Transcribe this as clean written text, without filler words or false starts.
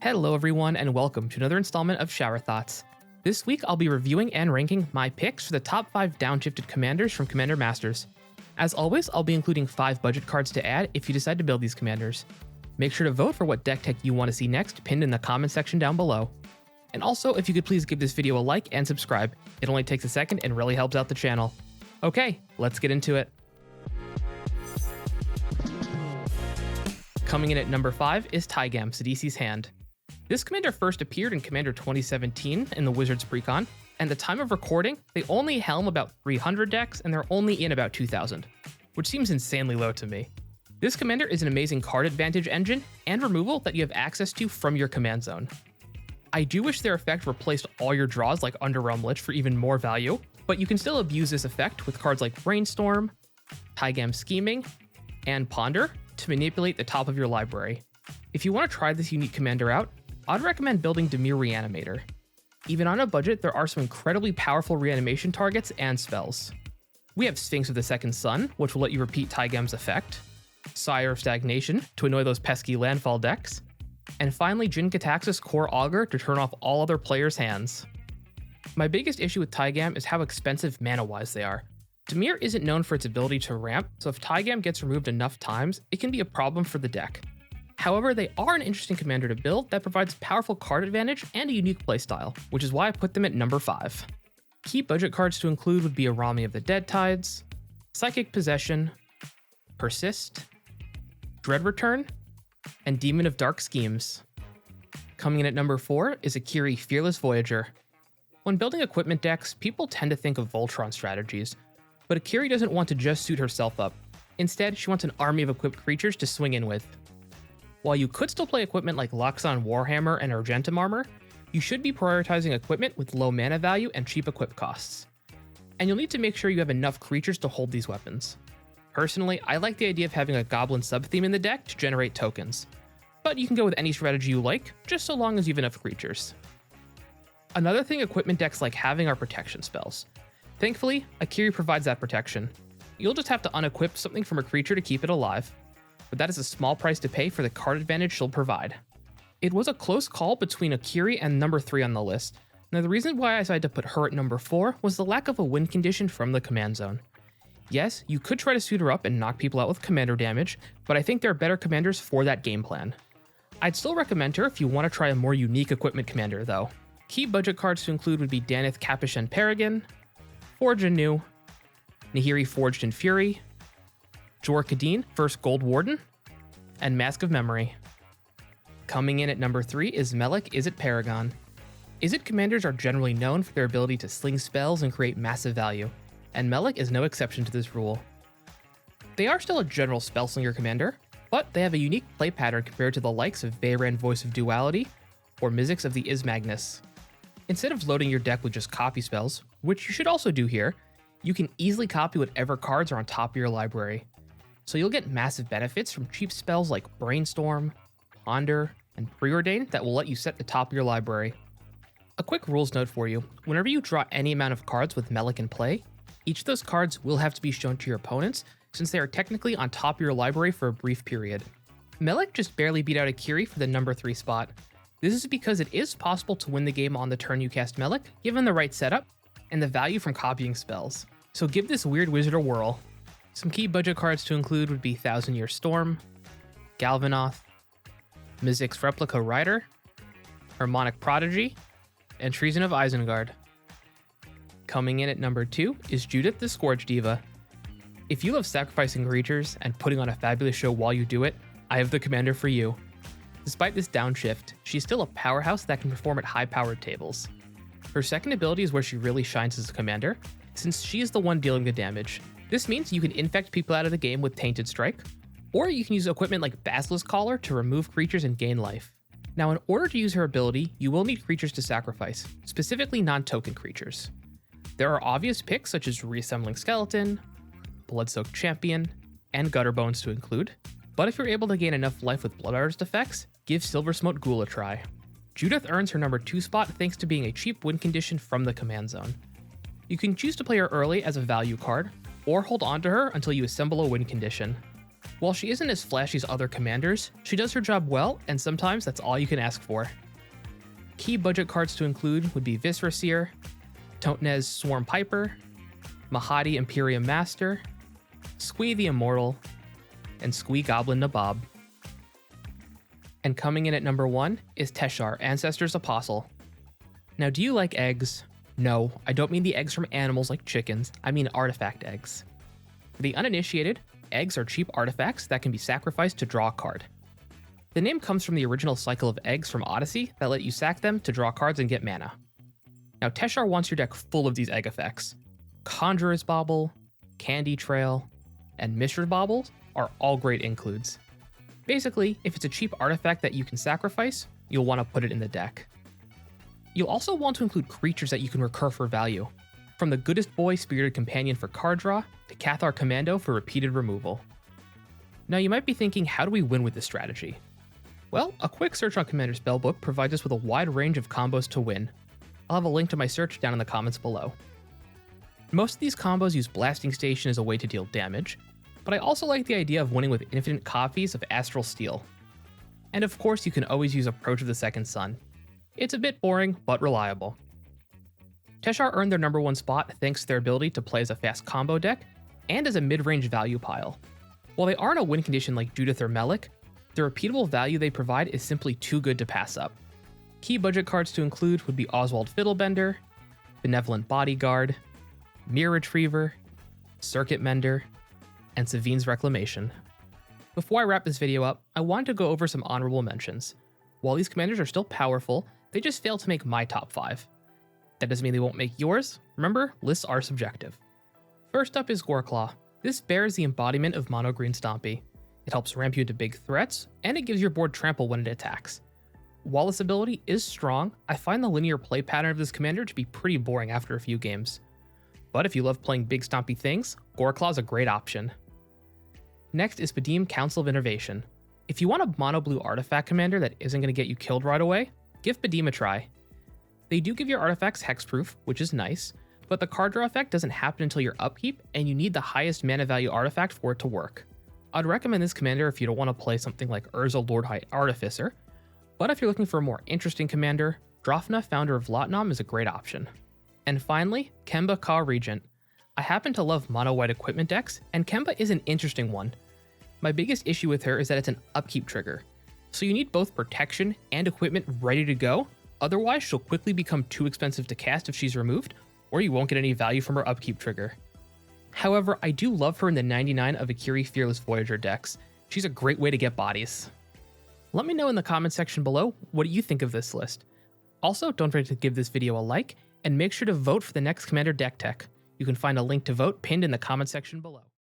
Hello everyone and welcome to another installment of Shower Thoughts. This week I'll be reviewing and ranking my picks for the top 5 Downshifted commanders from Commander Masters. As always, I'll be including 5 budget cards to add if you decide to build these commanders. Make sure to vote for what deck tech you want to see next pinned in the comment section down below. And also, if you could please give this video a like and subscribe. It only takes a second and really helps out the channel. Okay, let's get into it. Coming in at number 5 is Tigam Sadisi's Hand. This commander first appeared in Commander 2017 in the Wizards Precon, and at the time of recording, they only helm about 300 decks and they're only in about 2,000, which seems insanely low to me. This commander is an amazing card advantage engine and removal that you have access to from your command zone. I do wish their effect replaced all your draws like Underrealm Lich for even more value, but you can still abuse this effect with cards like Brainstorm, Tigam Scheming, and Ponder to manipulate the top of your library. If you want to try this unique commander out, I'd recommend building Dimir Reanimator. Even on a budget, there are some incredibly powerful reanimation targets and spells. We have Sphinx of the Second Sun, which will let you repeat Tigam's effect, Sire of Stagnation to annoy those pesky landfall decks, and finally Jin-Gitaxias Core Augur to turn off all other players' hands. My biggest issue with Tigam is how expensive mana-wise they are. Dimir isn't known for its ability to ramp, so if Tigam gets removed enough times, it can be a problem for the deck. However, they are an interesting commander to build that provides powerful card advantage and a unique playstyle, which is why I put them at number 5. Key budget cards to include would be Arami of the Dead Tides, Psychic Possession, Persist, Dread Return, and Demon of Dark Schemes. Coming in at number 4 is Akiri Fearless Voyager. When building equipment decks, people tend to think of Voltron strategies, but Akiri doesn't want to just suit herself up. Instead, she wants an army of equipped creatures to swing in with. While you could still play equipment like Loxodon Warhammer and Argentum Armor, you should be prioritizing equipment with low mana value and cheap equip costs. And you'll need to make sure you have enough creatures to hold these weapons. Personally, I like the idea of having a Goblin sub-theme in the deck to generate tokens, but you can go with any strategy you like, just so long as you have enough creatures. Another thing equipment decks like having are protection spells. Thankfully, Akiri provides that protection. You'll just have to unequip something from a creature to keep it alive, but that is a small price to pay for the card advantage she'll provide. It was a close call between Akiri and number 3 on the list. Now the reason why I decided to put her at number 4 was the lack of a win condition from the command zone. Yes, you could try to suit her up and knock people out with commander damage, but I think there are better commanders for that game plan. I'd still recommend her if you want to try a more unique equipment commander though. Key budget cards to include would be Danith Capuchin Peregrine, Forge Anew, Nahiri Forged in Fury, Jor Kadeen, First Gold Warden, and Mask of Memory. Coming in at number 3 is Melech Izzet Paragon. Izzet commanders are generally known for their ability to sling spells and create massive value, and Melech is no exception to this rule. They are still a general spellslinger commander, but they have a unique play pattern compared to the likes of Veyran Voice of Duality or Mizzix of the Ismagnus. Instead of loading your deck with just copy spells, which you should also do here, you can easily copy whatever cards are on top of your library. So you'll get massive benefits from cheap spells like Brainstorm, Ponder, and Preordain that will let you set the top of your library. A quick rules note for you, whenever you draw any amount of cards with Melech in play, each of those cards will have to be shown to your opponents since they are technically on top of your library for a brief period. Melech just barely beat out Akiri for the number 3 spot. This is because it is possible to win the game on the turn you cast Melech, given the right setup, and the value from copying spells. So give this weird wizard a whirl. Some key budget cards to include would be Thousand Year Storm, Galvanoth, Mizzix Replica Rider, Harmonic Prodigy, and Treason of Isengard. Coming in at number 2 is Judith the Scourge Diva. If you love sacrificing creatures and putting on a fabulous show while you do it, I have the commander for you. Despite this downshift, she's still a powerhouse that can perform at high-powered tables. Her second ability is where she really shines as a commander, since she is the one dealing the damage. This means you can infect people out of the game with Tainted Strike, or you can use equipment like Basilisk Collar to remove creatures and gain life. Now, in order to use her ability, you will need creatures to sacrifice, specifically non-token creatures. There are obvious picks such as Reassembling Skeleton, Bloodsoaked Champion, and Gutterbones to include, but if you're able to gain enough life with Blood Artist effects, give Silversmote Ghoul a try. Judith earns her number 2 spot thanks to being a cheap win condition from the command zone. You can choose to play her early as a value card, or hold on to her until you assemble a win condition. While she isn't as flashy as other commanders, she does her job well, and sometimes that's all you can ask for. Key budget cards to include would be Viscera Seer, Tontnez Swarm Piper, Mahadi Imperium Master, Squee the Immortal, and Squee Goblin Nabob. And coming in at number 1 is Teshar, Ancestor's Apostle. Now, do you like eggs? No, I don't mean the eggs from animals like chickens, I mean artifact eggs. For the uninitiated, eggs are cheap artifacts that can be sacrificed to draw a card. The name comes from the original cycle of eggs from Odyssey that let you sack them to draw cards and get mana. Now, Teshar wants your deck full of these egg effects. Conjurer's Bauble, Candy Trail, and Mishra's Baubles are all great includes. Basically, if it's a cheap artifact that you can sacrifice, you'll want to put it in the deck. You'll also want to include creatures that you can recur for value, from the Goodest Boy Spirited Companion for card draw to Cathar Commando for repeated removal. Now you might be thinking, how do we win with this strategy? Well, a quick search on Commander's Spellbook provides us with a wide range of combos to win. I'll have a link to my search down in the comments below. Most of these combos use Blasting Station as a way to deal damage, but I also like the idea of winning with infinite copies of Astral Steel. And of course, you can always use Approach of the Second Sun. It's a bit boring, but reliable. Teshar earned their number 1 spot thanks to their ability to play as a fast combo deck and as a mid-range value pile. While they aren't a win condition like Judith or Melech, the repeatable value they provide is simply too good to pass up. Key budget cards to include would be Oswald Fiddlebender, Benevolent Bodyguard, Mirror Retriever, Circuit Mender, and Savine's Reclamation. Before I wrap this video up, I wanted to go over some honorable mentions. While these commanders are still powerful, they just failed to make my top 5. That doesn't mean they won't make yours. Remember, lists are subjective. First up is Goreclaw. This bear is the embodiment of Mono Green Stompy. It helps ramp you into big threats, and it gives your board trample when it attacks. While this ability is strong, I find the linear play pattern of this commander to be pretty boring after a few games. But if you love playing big stompy things, Goreclaw is a great option. Next is Padim Council of Innervation. If you want a mono blue artifact commander that isn't going to get you killed right away, give Padim a try. They do give your artifacts hexproof, which is nice, but the card draw effect doesn't happen until your upkeep, and you need the highest mana value artifact for it to work. I'd recommend this commander if you don't want to play something like Urza Lordhite Artificer, but if you're looking for a more interesting commander, Drafna, founder of Lotnom, is a great option. And finally, Kemba Ka Regent. I happen to love mono-white equipment decks, and Kemba is an interesting one. My biggest issue with her is that it's an upkeep trigger, so you need both protection and equipment ready to go, otherwise she'll quickly become too expensive to cast if she's removed, or you won't get any value from her upkeep trigger. However, I do love her in the 99 of Akiri Fearless Voyager decks. She's a great way to get bodies. Let me know in the comment section below what you think of this list. Also, don't forget to give this video a like, and make sure to vote for the next Commander deck tech. You can find a link to vote pinned in the comment section below.